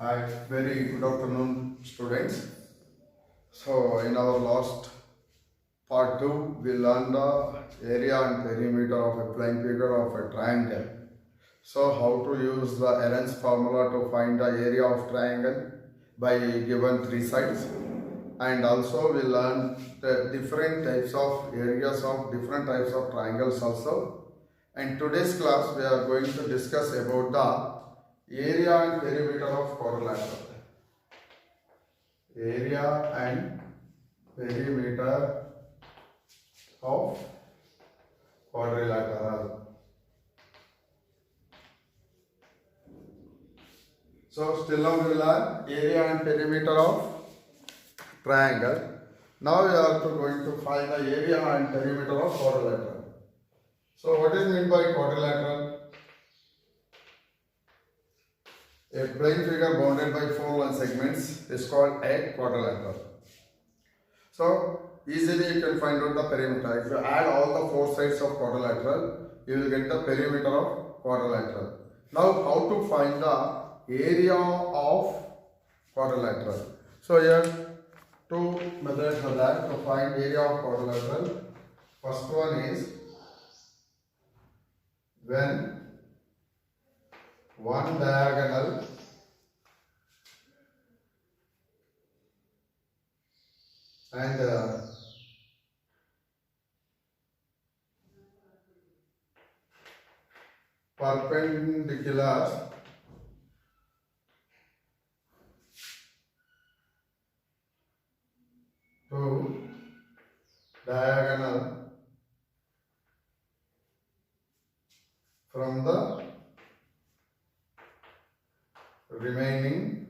Hi, very good afternoon, students. So, in our last part 2, we learned the area and perimeter of a plane figure of a triangle. So, how to use the Arens formula to find the area of triangle by given three sides. And also, we learned the different types of areas of different types of triangles also. And today's class, we are going to discuss about the area and perimeter of quadrilateral. Area and perimeter of quadrilateral. So still now we will learn area and perimeter of triangle. Now we are going to find the area and perimeter of quadrilateral. So what is meant by quadrilateral? A plane figure bounded by four line segments is called a quadrilateral. So easily you can find out the perimeter. If you add all the four sides of quadrilateral, you will get the perimeter of quadrilateral. Now how to find the area of quadrilateral? So here two methods are there to find area of quadrilateral. First one is when one diagonal and perpendicular to diagonal from the remaining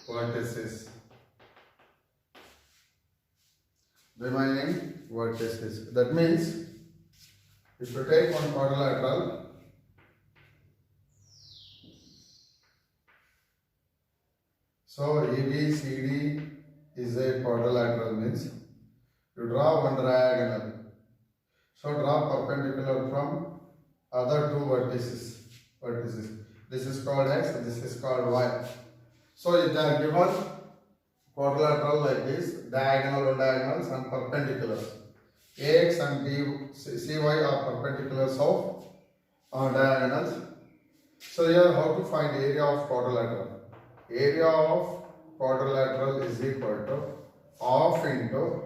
vertices. That means if you take one quadrilateral, so ABCD is a quadrilateral, means you draw one diagonal. So draw perpendicular from other two vertices. This is called X, this is called Y. So if they are given quadrilateral like this, diagonal or diagonals and perpendiculars. AX and CY are perpendiculars of diagonals. So here how to find area of quadrilateral? Area of quadrilateral is equal to half into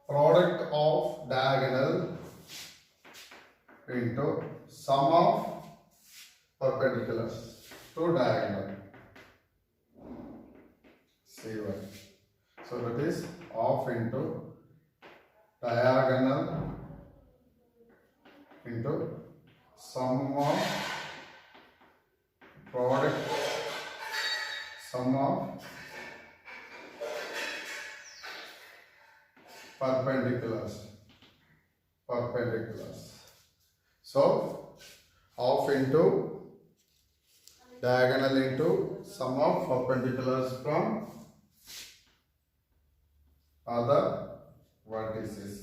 product of diagonal into sum of perpendiculars to diagonal. CY. So that is half into diagonal into sum of product sum of perpendiculars. So half into diagonal into sum of perpendiculars from other vertices.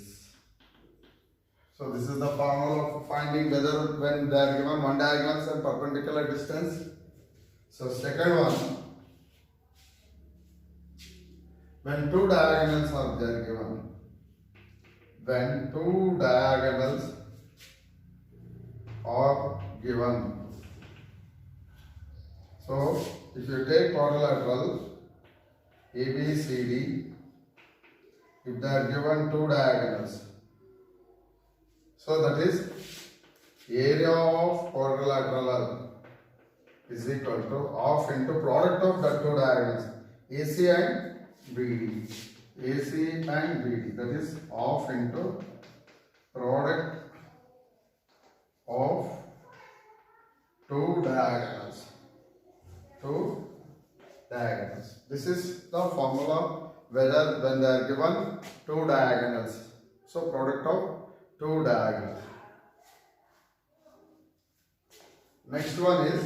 So this is the formula of finding whether when they are given one diagonals and perpendicular distance. So second one, when two diagonals are there given, when two diagonals are given. So if you take quadrilateral ABCD, if they are given two diagonals, so that is area of quadrilateral is equal to half into product of the two diagonals AC and BD. AC and BD, that is half into product of two diagonals. This is the formula whether when they are given two diagonals. So product of two diagonals. Next one is,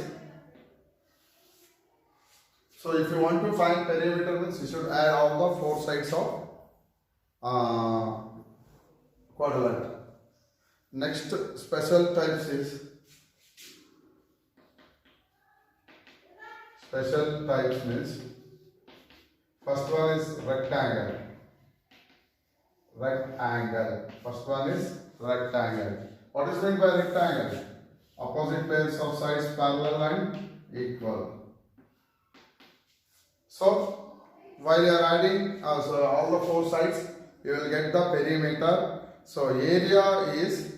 so if you want to find perimeter, means you should add all the four sides of quadrilateral. Next special types is special types means first one is rectangle. Rectangle. First one is rectangle. What is meant by rectangle? Opposite pairs of sides parallel and equal. So while you are adding also all the four sides, you will get the perimeter. So area is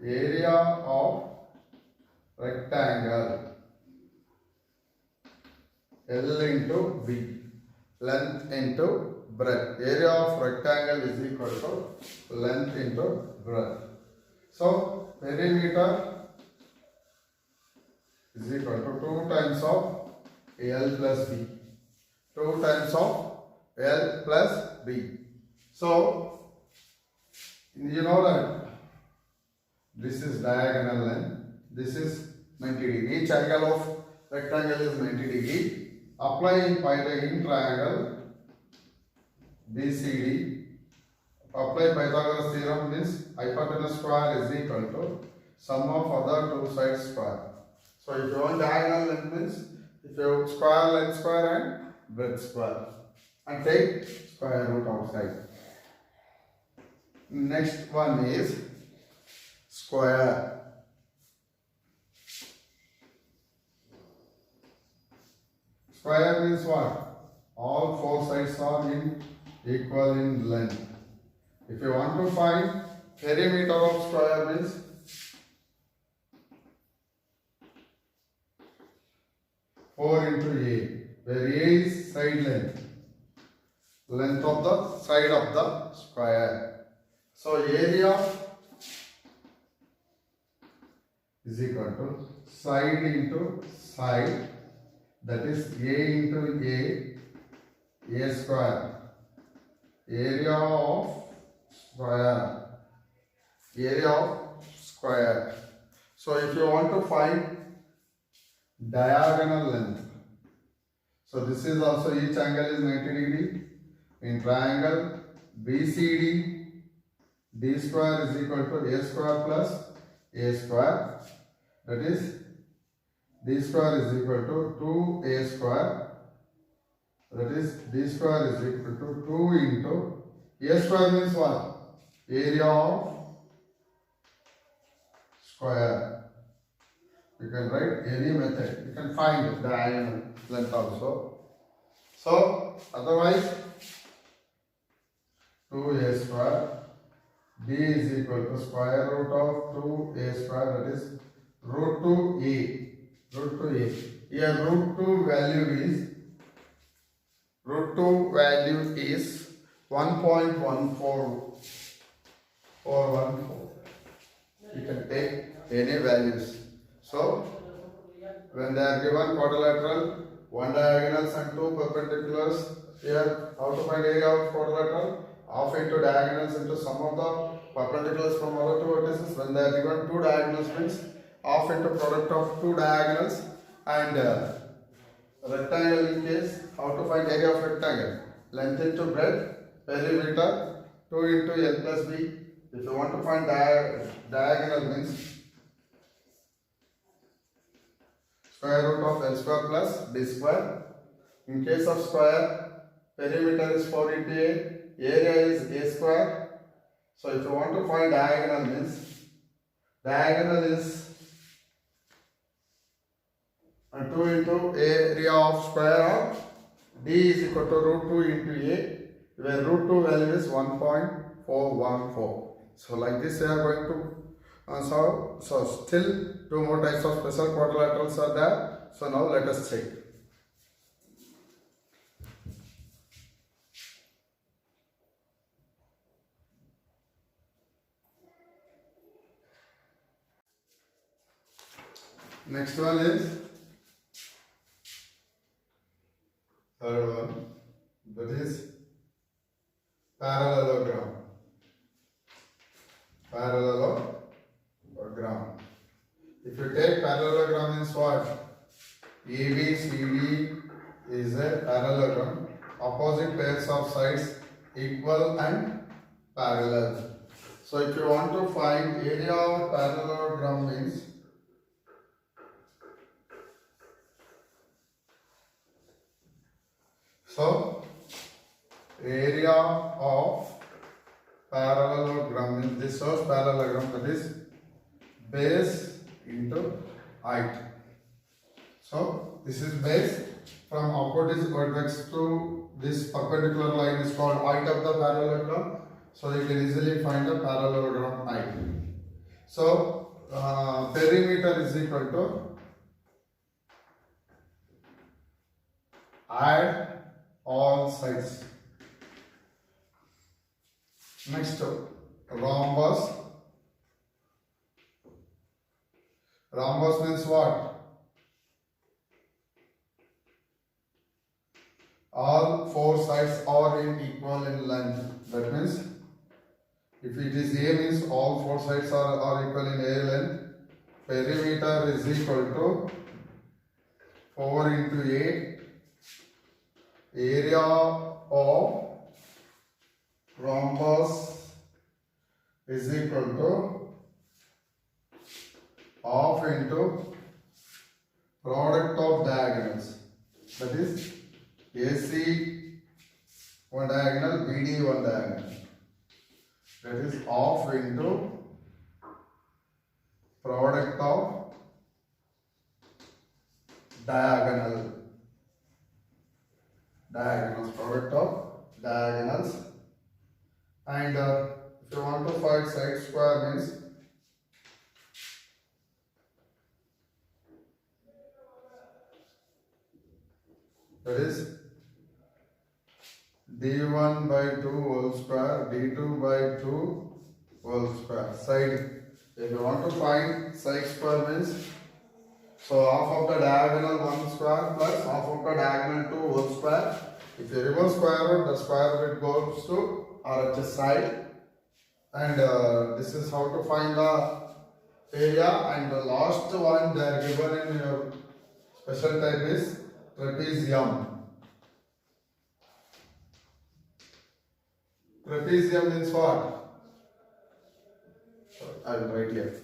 area of rectangle L into B, length into breadth. Area of rectangle is equal to length into breadth. So perimeter is equal to 2 times of L plus B. 2 times of L plus B. So you know that this is diagonal length. This is 90 degree. Each angle of rectangle is 90 degree. Apply in triangle BCD. Apply Pythagoras theorem means hypotenuse square is equal to sum of other two sides square. So if you want diagonal length means if you square length square and breadth square and take square root outside. Next one is square. Square means what? All four sides are equal in length. If you want to find perimeter of square means four into A, where A is side length, length of the side of the square. So area is equal to side into side, that is A into A square. Area of square. Area of square. So if you want to find diagonal length, so this is also each angle is 90 degree. In triangle BCD, D square is equal to A square plus A square. That is D square is equal to 2A square. That is D square is equal to 2 into A square means what? Area of square. You can write any method. You can find the diagonal length also. So otherwise 2A square. D is equal to square root of 2A square, that is root 2A. Root 2A. Here root 2 value is 1.14 or 14. You can take any values. So when they are given quadrilateral, one diagonals and two perpendiculars, here how to find area of quadrilateral? Half into diagonals into sum of the perpendiculars from other two vertices. When they are given two diagonals means half into product of two diagonals, and rectangle in case how to find area of rectangle? Length into breadth, perimeter 2 into L plus B. If you want to find diagonal means square root of L square plus D square. In case of square, perimeter is 4 into A. Area is A square. So if you want to find diagonal means diagonal is 2 into area of square of D is equal to root 2 into A, where root 2 value is 1.414. So like this we are going to solve. So still two more types of special quadrilaterals are there. So now let us check. Next one is third one, that is parallelogram. Parallelogram. If you take parallelogram means what? ABCD is a parallelogram. Opposite pairs of sides equal and parallel. So if you want to find area of parallelogram means So area of parallelogram means this shows parallelogram, that is base into height. So this is base, from opposite vertex to this perpendicular line is called height of the parallelogram. So you can easily find the parallelogram height. So perimeter is equal to add all sides. Next, rhombus. Rhombus means what? All four sides are equal in length. That means if it is A means all four sides are equal in A length. Perimeter is equal to 4 into 8. Area of rhombus is equal to half into product of diagonals. That is AC one diagonal, BD one diagonal. That is half into product of diagonals, product of diagonals. And if you want to find side square means that is d1 by 2 whole square, d2 by 2 whole square. Side, if you want to find side square means, so half of the diagonal 1 square plus half of the diagonal 2 whole square. If you remove square root, the square root goes to RHS side. And this is how to find the area. And the last one they are given in your special type is trapezium. Trapezium means what? I will write here.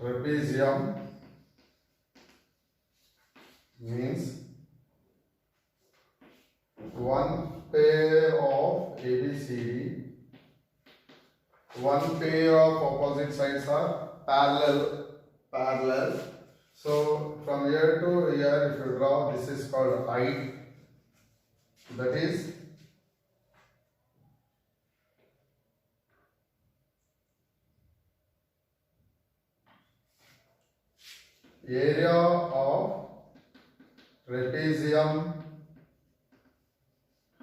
Trapezium means one pair of ABCD, one pair of opposite sides are parallel. So from here to here, if you draw, this is called height. That is area of trapezium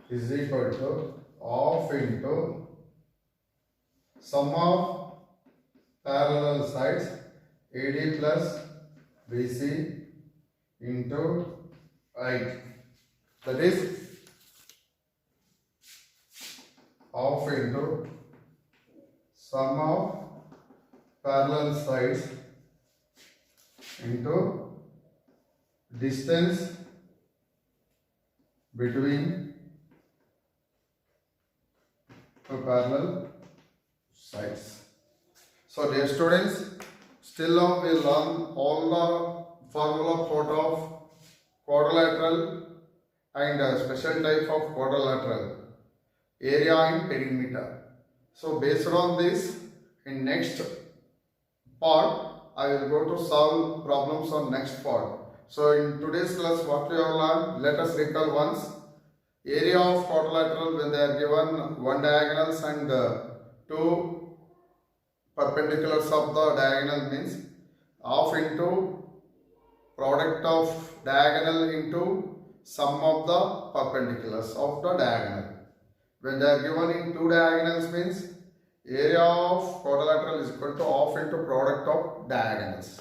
is equal to half into sum of parallel sides AD plus BC into height. That is half into sum of parallel sides into distance between the parallel sides. So dear students, still now we learn all the formula code of quadrilateral and special type of quadrilateral, area and perimeter. So based on this, in next part I will go to solve problems on next part. So in today's class what we have learned, let us recall once. Area of quadrilateral when they are given one diagonals and two perpendiculars of the diagonal means half into product of diagonal into sum of the perpendiculars of the diagonal. When they are given in two diagonals means area of quadrilateral is equal to half into product of diagonals.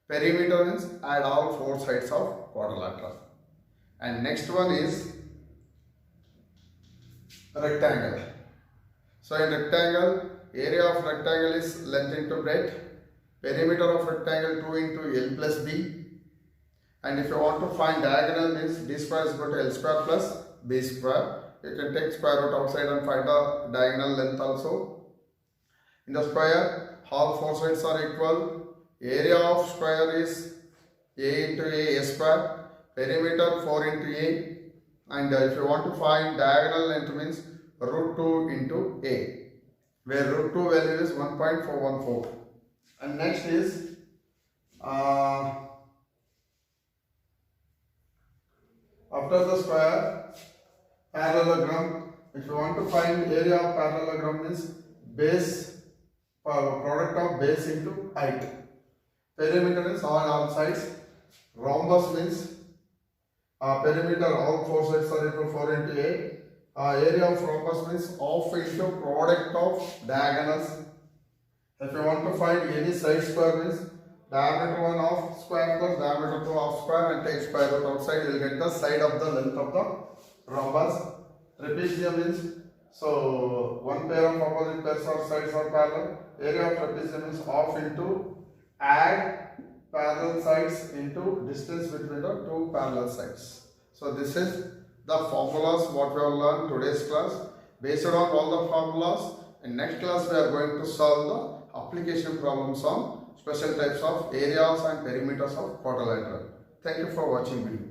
Perimeter means add all four sides of quadrilateral. And next one is rectangle. So in rectangle, area of rectangle is length into breadth. Perimeter of rectangle 2 into L plus B. And if you want to find diagonal means d square is equal to L square plus B square. You can take square root outside and find the diagonal length also. In the square, all four sides are equal. Area of square is A into A square. Perimeter 4 into A. And if you want to find diagonal length means root 2 into A, where root 2 value is 1.414. And next is after the square, parallelogram. If you want to find area of parallelogram means base, product of base into height. Perimeter is all sides. Rhombus means perimeter all four sides are equal 4 into A. Area of rhombus means half into product of diagonals. If you want to find any side square means diameter 1 of square plus diameter 2 of square and take square root outside, you will get the side of the length of the rhombus. Trapezium means, so one pair of opposite pairs or sides are parallel. Area of trapezium is half into add parallel sides into distance between the two parallel sides. So this is the formulas what we have learned today's class. Based on all the formulas, in next class we are going to solve the application problems on special types of areas and perimeters of quadrilateral. Thank you for watching video.